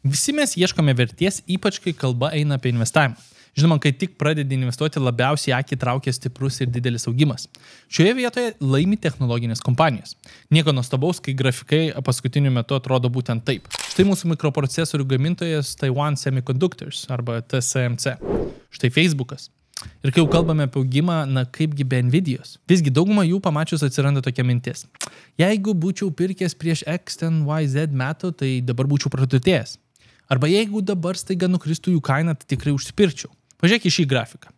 Visi mes ieškome vertės, ypač kai kalba eina apie investavimą. Žinoma, kai tik pradedi investuoti, labiausiai akį traukia stiprus ir didelis augimas. Šioje vietoje laimi technologinės kompanijos. Nieko nuostabaus, kai grafikai paskutiniu metu atrodo būtent taip. Štai mūsų mikroprocesorių gamintojas Taiwan Semiconductors arba TSMC. Štai Facebookas. Ir kai jau kalbame apie augimą, kaipgi be Nvidios. Visgi daugumą jų pamačius atsiranda tokia mintis. Jeigu būčiau pirkęs prieš X, Y, Z metų, tai dabar būčiau praturtėjęs. Arba jeigu dabar staiga nukristų jų kainą, tai tikrai užsipirčiau. Pažiūrėk į šį grafiką.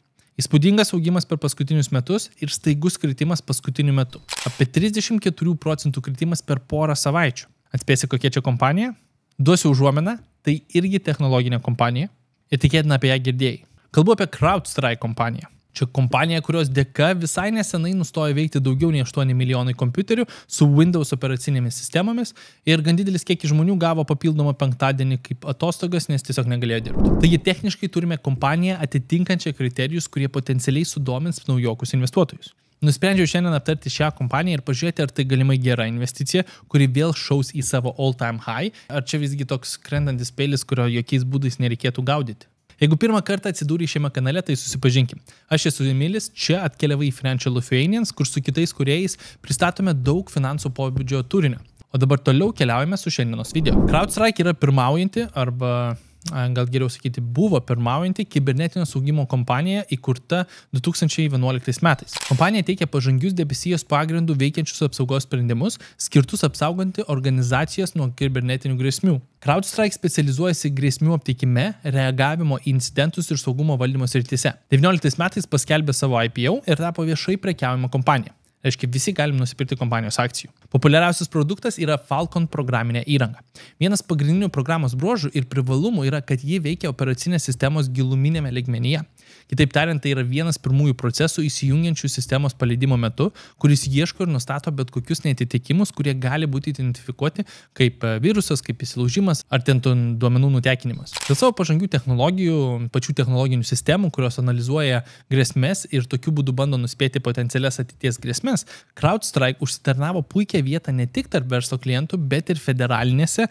Įspūdingas augimas per paskutinius metus ir staigus kritimas paskutiniu metu. Apie 34% kritimas per porą savaičių. Atspėsi, kokia čia kompanija? Duosiu užuominą, tai irgi technologinė kompanija ir tikėtina apie ją girdėjai. Kalbu apie CrowdStrike kompaniją. Čia kompanija, kurios dėka visai nesenai nustojo veikti daugiau nei 8 milijonai kompiuterių su Windows operacinėmis sistemomis ir gan didelis kiekis žmonių gavo papildomą penktadienį kaip atostogas, nes tiesiog negalėjo dirbti. Taigi techniškai turime kompaniją atitinkančią kriterijus, kurie potencialiai sudomins naujokus investuotojus. Nusprendžiau šiandien aptarti šią kompaniją ir pažiūrėti, ar tai galimai gera investicija, kuri vėl šaus į savo all-time high, ar čia visgi toks krentantis peilis, kurio jokiais būdais nereikėtų gaudyti. Jeigu pirmą kartą atsidūrė šiame kanale, tai susipažinkim. Aš esu Emilis, čia atkeliavai į Financial Lithuanians, kur su kitais kūrėjais pristatome daug finansų pobūdžio turinio. O dabar toliau keliaujame su šiandienos video. CrowdStrike yra pirmaujanti, arba gal geriau sakyti, buvo pirmaujanti kibernetinio saugimo kompanija įkurta 2011 metais. Kompanija teikia pažangius debesijos pagrindų veikiančius apsaugos sprendimus, skirtus apsauganti organizacijas nuo kibernetinių grėsmių. CrowdStrike specializuojasi grėsmių aptikime, reagavimo į incidentus ir saugumo valdymo srityse. 2019 metais paskelbė savo IPO ir tapo viešai prekiaujama kompanija. Reiškia, visi galim nusipirkti kompanijos akcijų. Populiariausias produktas yra Falcon programinė įranga. Vienas pagrindinių programos bruožų ir privalumų yra, kad ji veikia operacinės sistemos giluminėme lygmenyje. Kitaip tariant, tai yra vienas pirmųjų procesų įsijungiančių sistemos paleidimo metu, kuris ieško ir nustato bet kokius neatitikimus, kurie gali būti identifikuoti kaip virusas, kaip įsilaužimas ar duomenų nutekinimas. Dėl savo pažangių technologijų, pačių technologinių sistemų, kurios analizuoja grėsmes ir tokiu būdu bando nuspėti potencialias ateities grėsmes, CrowdStrike užsitarnavo puikią vietą ne tik tarp verslo klientų, bet ir federalinėse,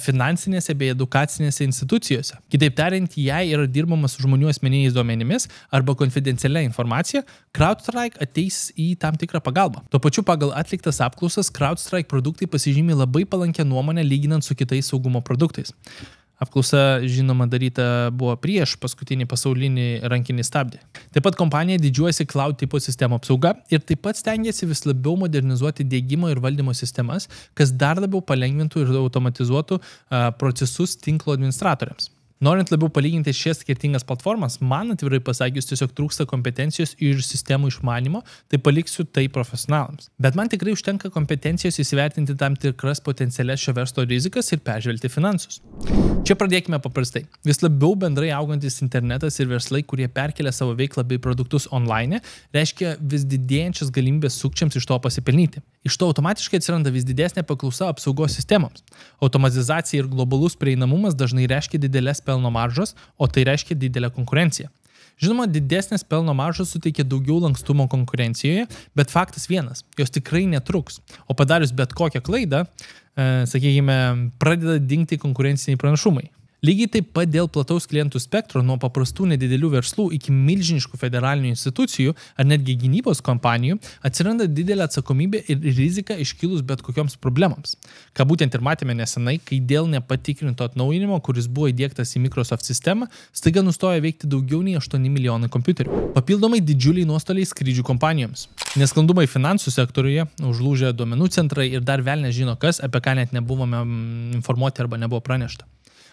finansinėse bei edukacinėse institucijose. Kitaip tariant, jei yra dirbama su žmonių asmeniniais duomenimis arba konfidencialia informacija, CrowdStrike ateis į tam tikrą pagalbą. Tuo pačiu pagal atliktas apklausas CrowdStrike produktai pasižymi labai palankę nuomonę lyginant su kitais saugumo produktais. Apklausa, žinoma, daryta buvo prieš paskutinį pasaulinį rankinį stabdį. Taip pat kompanija didžiuojasi cloud tipo sistemų apsauga ir taip pat stengiasi vis labiau modernizuoti diegimo ir valdymo sistemas, kas dar labiau palengvintų ir automatizuotų procesus tinklo administratoriams. Norint labiau palyginti šias skirtingas platformas, man atvirai pasakius tiesiog trūksta kompetencijos ir sistemų išmanimo, tai paliksiu tai profesionalams. Bet man tikrai užtenka kompetencijos įsivertinti tam tikras potencialias šio verslo rizikas ir peržvelgti finansus. Čia pradėkime paprastai. Vis labiau bendrai augantis internetas ir verslai, kurie perkelia savo veiklą bei produktus online, reiškia vis didėjančias galimybės sukčiams iš to pasipelnyti. Iš to automatiškai atsiranda vis didesnė paklausa apsaugos sistemoms. Automatizacija ir globalus prieinamumas dažnai reiškia didelės pelno maržos, o tai reiškia didelę konkurenciją. Žinoma, didesnės pelno maržos suteikia daugiau lankstumo konkurencijoje, bet faktas vienas, jos tikrai netruks. O padarius bet kokią klaidą, sakykime, pradeda dingti konkurenciniai pranašumai. Lygiai taip pat dėl plataus klientų spektro nuo paprastų nedidelių verslų iki milžiniškų federalinių institucijų ar netgi gynybos kompanijų atsiranda didelė atsakomybė ir rizika iškilus bet kokioms problemams. Ką būtent ir matėme nesenai, kai dėl nepatikrinto atnaujinimo, kuris buvo įdiegtas į Microsoft sistemą, staiga nustojo veikti daugiau nei 8 milijonai kompiuterių. Papildomai didžiuliai nuostoliai skrydžių kompanijoms. Nesklandumai finansų sektoriuje, užlūžę duomenų centrai ir dar velnias žino kas, apie ką net nebuvome informuoti arba nebuvo pranešta.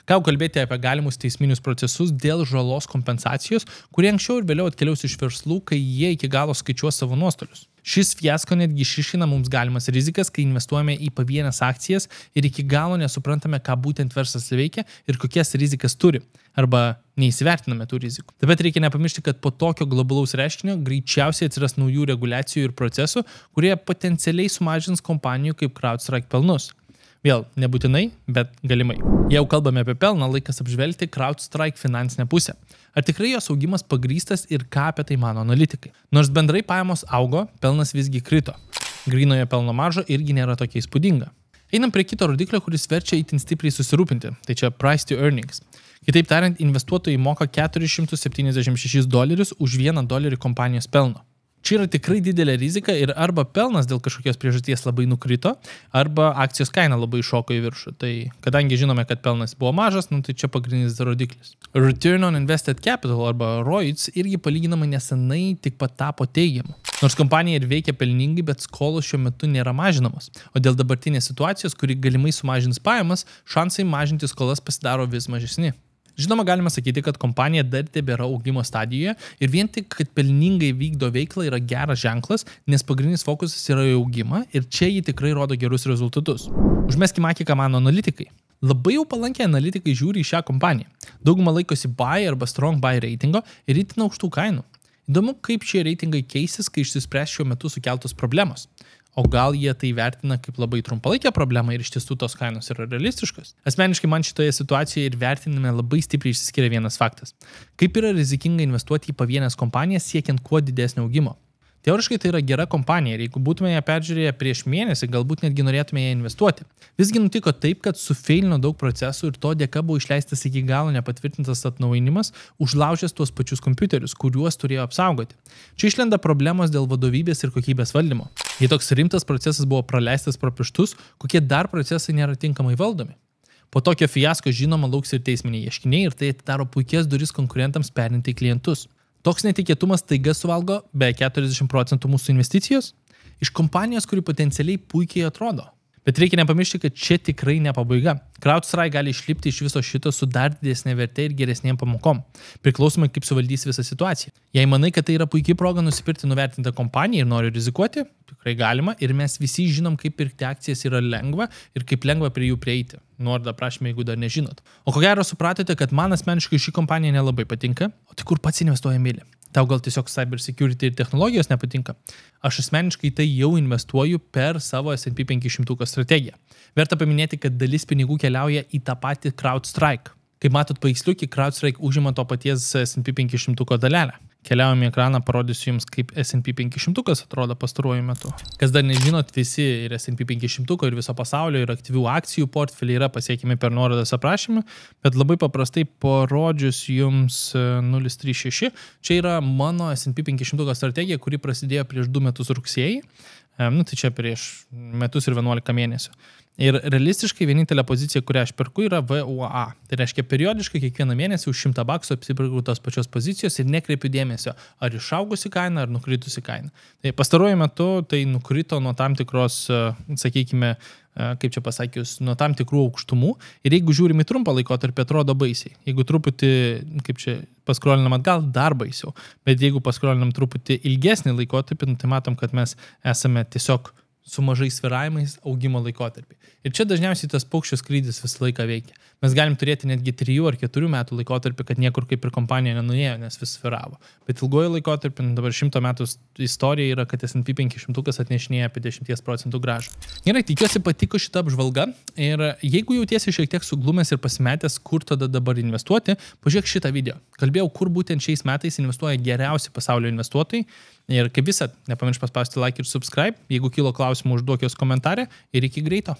Ką kalbėti apie galimus teisminius procesus dėl žalos kompensacijos, kurie anksčiau ir vėliau atkeliaus iš verslų, kai jie iki galo skaičiuos savo nuostolius. Šis fiasko netgi išryškina mums galimas rizikas, kai investuojame į pavienes akcijas ir iki galo nesuprantame, ką būtent verslas veikia ir kokias rizikas turi, arba neįsivertiname tų rizikų. Taip pat reikia nepamiršti, kad po tokio globalaus reiškinio greičiausiai atsiras naujų reguliacijų ir procesų, kurie potencialiai sumažins kompanijų kaip CrowdStrike pelnus. Vėl, nebūtinai, bet galimai. Jau kalbame apie pelną, laikas apžvelgti CrowdStrike finansinę pusę. Ar tikrai jos augimas pagrįstas ir ką apie tai mano analitikai? Nors bendrai pajamos augo, pelnas visgi krito. Grynojo pelno marža irgi nėra tokia įspūdinga. Einam prie kito rodiklio, kuris verčia itin stipriai susirūpinti. Tai čia price to earnings. Kitaip tariant, investuotojai moka $476 už $1 kompanijos pelno. Čia yra tikrai didelė rizika ir arba pelnas dėl kažkokios priežasties labai nukrito, arba akcijos kaina labai šoko į viršų. Tai kadangi žinome, kad pelnas buvo mažas, tai čia pagrindinis rodiklis. Return on Invested Capital arba ROIC irgi palyginamai nesenai tik pat tapo teigiamu. Nors kompanija ir veikia pelningai, bet skolos šiuo metu nėra mažinamos. O dėl dabartinės situacijos, kuri galimai sumažins pajamas, šansai mažinti skolas pasidaro vis mažesni. Žinoma, galima sakyti, kad kompanija dar tebėra augimo stadijoje ir vien tik, kad pelningai vykdo veiklą yra geras ženklas, nes pagrindinis fokusas yra į augimą ir čia jį tikrai rodo gerus rezultatus. Užmeskime akį, ką mano analitikai. Labai jau palankiai analitikai žiūri į šią kompaniją. Dauguma laikosi buy arba strong buy reitingo ir itin aukštų kainų. Įdomu, kaip šie reitingai keisis, kai išsispręs šiuo metu sukeltos problemos. O gal jie tai vertina kaip labai trumpalaikę problemą ir iš tiesų tos kainos yra realistiškos? Asmeniškai man šitoje situacijoje ir vertinime labai stipriai išsiskiria vienas faktas. Kaip yra rizikinga investuoti į pavienės kompanijas siekiant kuo didesnio augimo? Teoriškai tai yra gera kompanija ir jeigu būtume ją peržiūrėję prieš mėnesį, galbūt netgi norėtume ją investuoti. Visgi nutiko taip, kad sufeilino daug procesų ir to dėka buvo išleistas iki galo nepatvirtintas atnaujinimas, užlaužęs tuos pačius kompiuterius, kuriuos turėjo apsaugoti. Čia išlenda problemos dėl vadovybės ir kokybės valdymo. Jei toks rimtas procesas buvo praleistas pro pirštus, kokie dar procesai nėra tinkamai valdomi? Po tokio fiasko žinoma lauks ir teisminiai ieškiniai ir tai atidaro puikias duris konkurentams perinti į klientus. Toks netikėtumas taiga suvalgo beveik 40% mūsų investicijos iš kompanijos, kuri potencialiai puikiai atrodo. Bet reikia nepamiršti, kad čia tikrai ne pabaiga. CrowdStrike gali išlipti iš viso šito su dar didesnė verte ir geresnėm pamokom, priklausomai kaip suvaldys visą situaciją. Jei manai, kad tai yra puikiai proga nusipirkti nuvertintą kompaniją ir nori rizikuoti, tikrai galima ir mes visi žinom, kaip pirkti akcijas yra lengva ir kaip lengva prie jų prieiti. Nuorodą prašome, jeigu dar nežinot. O ko gero supratote, kad man asmeniškai ši kompanija nelabai patinka, o tai kur pats investuoja myli? Tau gal tiesiog cyber security ir technologijos nepatinka? Aš asmeniškai tai jau investuoju per savo S&P 500 strategiją. Verta paminėti, kad dalis pinigų keliauja į tą patį CrowdStrike. Kaip matot paveiksliukį, CrowdStrike užima to paties S&P 500 dalelę. Keliaujame į ekraną, parodysiu jums, kaip S&P 500 atrodo pastaruoju metu. Kas dar nežinot, visi ir S&P 500 ir viso pasaulio ir aktyvių akcijų portfeliai yra pasiekimi per nuorodas aprašymą, bet labai paprastai parodžius jums 036. Čia yra mano S&P 500 strategija, kuri prasidėjo prieš 2 metus rugsėjį. Tai čia prieš metus ir 11 mėnesių. Ir realistiškai vienintelė pozicija, kurią aš perku, yra VUA. Tai reiškia, periodiškai kiekvieną mėnesį už $100 apsipirkau tos pačios pozicijos ir nekreipiu dėmesio, ar išaugusi kaina, ar nukritusi kaina. Tai pastaruoju metu tai nukrito nuo tam tikros, sakykime, kaip čia pasakius, nuo tam tikrų aukštumų. Ir jeigu žiūrim į trumpą laikotarpį, atrodo baisiai. Jeigu truputį, kaip čia paskrolinam atgal, dar baisiau. Bet jeigu paskrolinam truputį ilgesnį laikotarpį, tai matom, kad mes esame tiesiog su mažais svyravimais augimo laikotarpį. Ir čia dažniausiai tas paukščio skrydis visą laiką veikia. Mes galim turėti netgi 3 ar 4 metų laikotarpį, kad niekur kaip ir kompanija nenuėjo, nes vis svyravo. Bet ilgojo laikotarpį, dabar 100 metų istorija yra, kad S&P 500 atnešinėja apie 10% grąžą. Gerai, tikiuosi patiko šitą apžvalgą ir jeigu jautiesi šiek tiek suglumęs ir pasimetęs, kur tada dabar investuoti, pažiūrėk šitą video. Kalbėjau, kur būtent šiais metais investuoja geriausi pasaulio investuotojai. Ir kaip visad, nepamiršk paspausti like ir subscribe. Jeigu kilo klausimų, užduok juos komentare ir iki greito.